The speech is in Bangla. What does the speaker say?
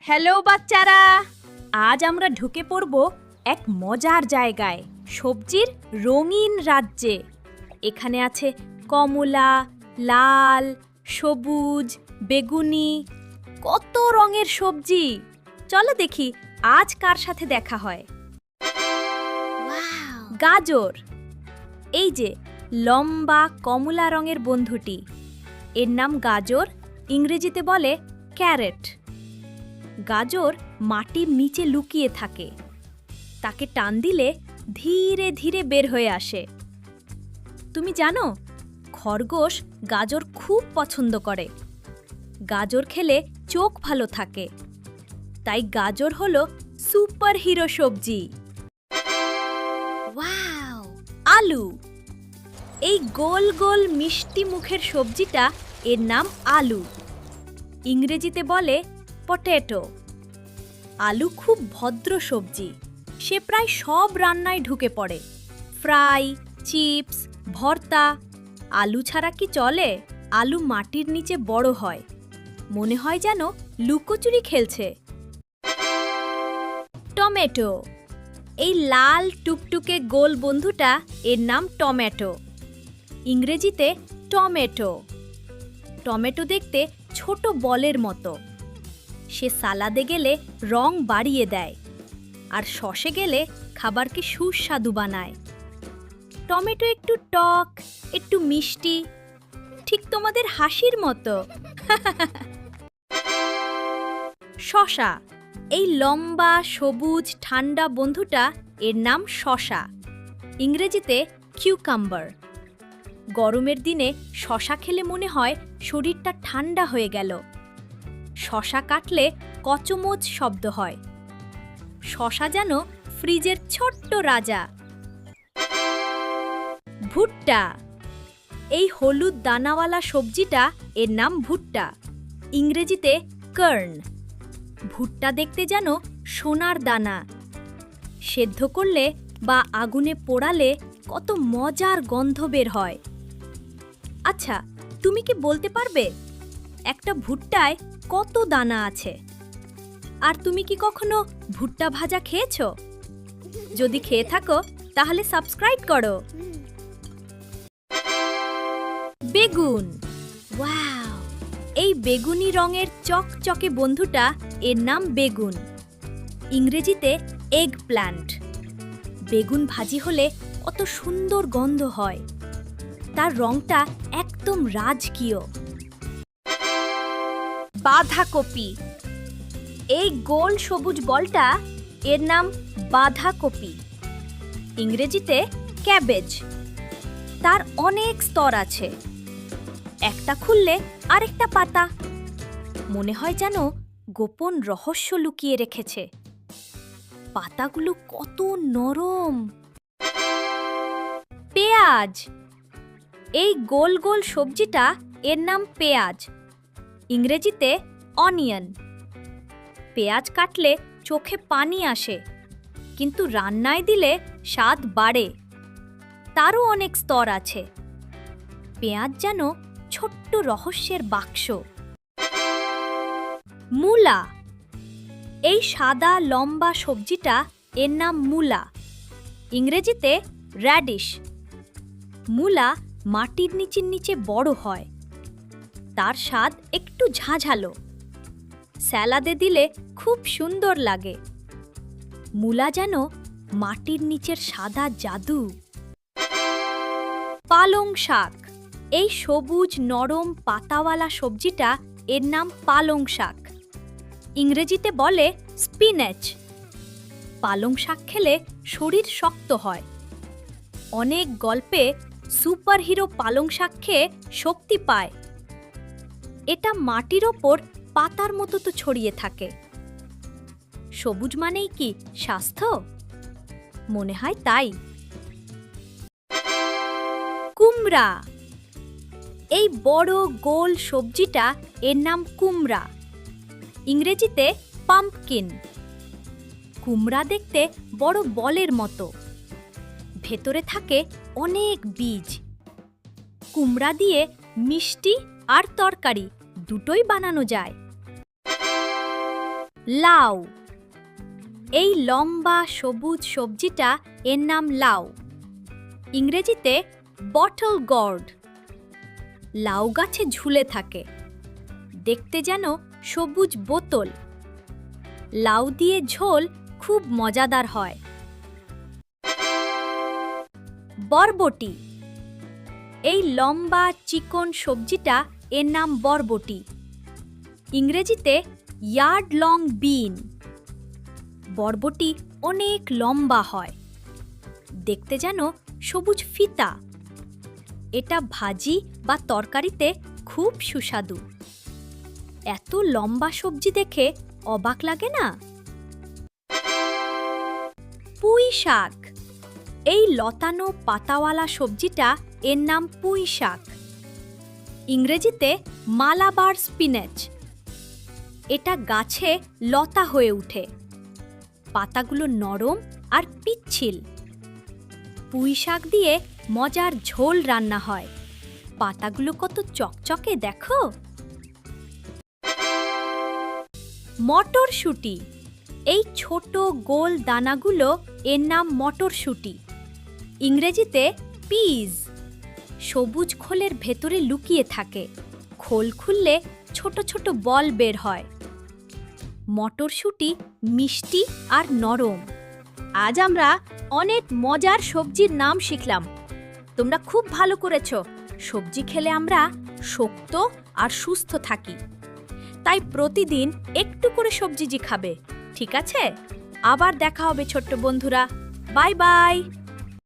হ্যালো বাচ্চারা, আজ আমরা ঢুকে পড়ব এক মজার জায়গায়, সবজির রঙিন রাজ্যে। এখানে আছে কমলা, লাল, সবুজ, বেগুনি, কত রঙের সবজি। চলো দেখি আজ কার সাথে দেখা হয়। গাজর, এই যে লম্বা কমলা রঙের বন্ধুটি, এর নাম গাজর, ইংরেজিতে বলে ক্যারেট। গাজর মাটির নিচে লুকিয়ে থাকে, তাকে টান দিলে ধীরে ধীরে বের হয়ে আসে। তুমি জানো, খরগোশ গাজর খুব পছন্দ করে। গাজর খেলে চোখ ভালো থাকে, তাই গাজর হলো সুপার হিরো সবজি। আলু, এই গোল গোল মিষ্টি মুখের সবজিটা, এর নাম আলু, ইংরেজিতে বলে পটেটো। আলু খুব ভদ্র সবজি, সে প্রায় সব রান্নায় ঢুকে পড়ে। ফ্রাই, চিপস, ভর্তা। আলু ছাড়া কি চলে? আলু মাটির নিচে বড় হয়, মনে হয় যেন লুকোচুরি খেলছে। টমেটো, এই লাল টুকটুকে গোল বন্ধুটা, এর নাম টমেটো, ইংরেজিতে টমেটো। টমেটো দেখতে ছোট বলের মতো। সে সালাদে গেলে রং বাড়িয়ে দেয়, আর সসে গেলে খাবারকে সুস্বাদু বানায়। টমেটো একটু টক, একটু মিষ্টি, ঠিক তোমাদের হাসির মতো। শসা, এই লম্বা সবুজ ঠান্ডা বন্ধুটা, এর নাম শসা, ইংরেজিতে কিউকাম্বার। গরমের দিনে শসা খেলে মনে হয় শরীরটা ঠান্ডা হয়ে গেল। শসা কাটলে কচমচ শব্দ হয়। শসা যেন ফ্রিজের ছোট্ট রাজা। ভুট্টা, এই হলুদ দানাওয়ালা সবজিটা, এর নাম ভুট্টা, ইংরেজিতে কার্ন। ভুট্টা দেখতে যেন সোনার দানা। সেদ্ধ করলে বা আগুনে পোড়ালে কত মজার গন্ধ বের হয়। আচ্ছা, তুমি কি বলতে পারবে একটা ভুট্টায় কত দানা আছে? আর তুমি কি কখনো ভুট্টা ভাজা খেয়েছো? যদি খেয়ে থাকো তাহলে সাবস্ক্রাইব করো। বেগুন, ওয়াও, এই বেগুনি রঙের চকচকে বন্ধুটা, এর নাম বেগুন, ইংরেজিতে এগ প্ল্যান্ট। বেগুন ভাজি হলে কত সুন্দর গন্ধ হয়, তার রংটা একদম রাজকীয়। বাঁধাকপি, এই গোল সবুজ বলটা, এর নাম বাঁধাকপি, ইংরেজিতে ক্যাবেজ। তার অনেক স্তর আছে, একটা খুললে আরেকটা পাতা। মনে হয় যেন গোপন রহস্য লুকিয়ে রেখেছে। পাতাগুলো কত নরম। পেঁয়াজ, এই গোল গোল সবজিটা, এর নাম পেঁয়াজ, ইংরেজিতে অনিয়ন। পেঁয়াজ কাটলে চোখে পানি আসে, কিন্তু রান্নায় দিলে স্বাদ বাড়ে। তারও অনেক স্তর আছে। পেঁয়াজ যেন ছোট্ট রহস্যের বাক্স। মূলা, এই সাদা লম্বা সবজিটা, এর নাম মূলা, ইংরেজিতে র্যাডিশ। মূলা মাটির নিচে বড় হয়, তার স্বাদ একটু ঝাঁঝালো। স্যালাদে দিলে খুব সুন্দর লাগে। মূলা যেন মাটির নিচের সাদা জাদু। পালং শাক, এই সবুজ নরম পাতাওয়ালা সবজিটা, এর নাম পালং শাক, ইংরেজিতে বলে স্পিনাচ। পালং শাক খেলে শরীর শক্ত হয়। অনেক গল্পে সুপার হিরো পালং শাক খেয়ে শক্তি পায়। এটা মাটির ওপর পাতার মতো তো ছড়িয়ে থাকে। সবুজ মানেই কি স্বাস্থ্য? মনে হয় তাই। কুমড়া, এই বড় গোল সবজিটা, এর নাম কুমড়া, ইংরেজিতে পাম্পকিন। কুমড়া দেখতে বড় বলের মতো, ভেতরে থাকে অনেক বীজ। কুমড়া দিয়ে মিষ্টি আর তরকারি দুটোই বানানো যায়। লাউ। এই লম্বা সবুজ সবজিটা এর নাম লাউ। ইংরেজিতে বটল গর্ড। লাউ গাছে ঝুলে থাকে, দেখতে যেন সবুজ বোতল। লাউ দিয়ে ঝোল খুব মজাদার হয়। বরবটি। এই লম্বা চিকন সবজিটা এর নাম বরবটি। ইংরেজিতে ইয়ার্ড লং বিন। বরবটি অনেক লম্বা হয়, দেখতে যেন সবুজ ফিতা। এটা ভাজি বা তরকারিতে খুব সুস্বাদু। এত লম্বা সবজি দেখে অবাক লাগে না? পুঁই শাক। এই লতানো পাতাওয়ালা সবজিটা এর নাম পুঁই শাক। ইংরেজিতে মালাবার স্পিনেচ। এটা গাছে লতা হয়ে ওঠে, পাতাগুলো নরম আর পিচ্ছিল। পুঁই শাক দিয়ে মজার ঝোল রান্না হয়। পাতাগুলো কত চকচকে দেখো। মটরশুঁটি। এই ছোট গোল দানাগুলো এর নাম মটরশুঁটি। ইংরেজিতে পিজ। সবুজ খোলের ভেতরে লুকিয়ে থাকে, খোল খুললে ছোট ছোট বল বের হয়। মটরশুঁটি মিষ্টি আর নরম। আজ আমরা অনেক মজার সবজির নাম শিখলাম। তোমরা খুব ভালো করেছো। সবজি খেলে আমরা শক্ত আর সুস্থ থাকি। তাই প্রতিদিন একটু করে সবজি খাবে, ঠিক আছে? আবার দেখা হবে ছোট্ট বন্ধুরা। Bye bye.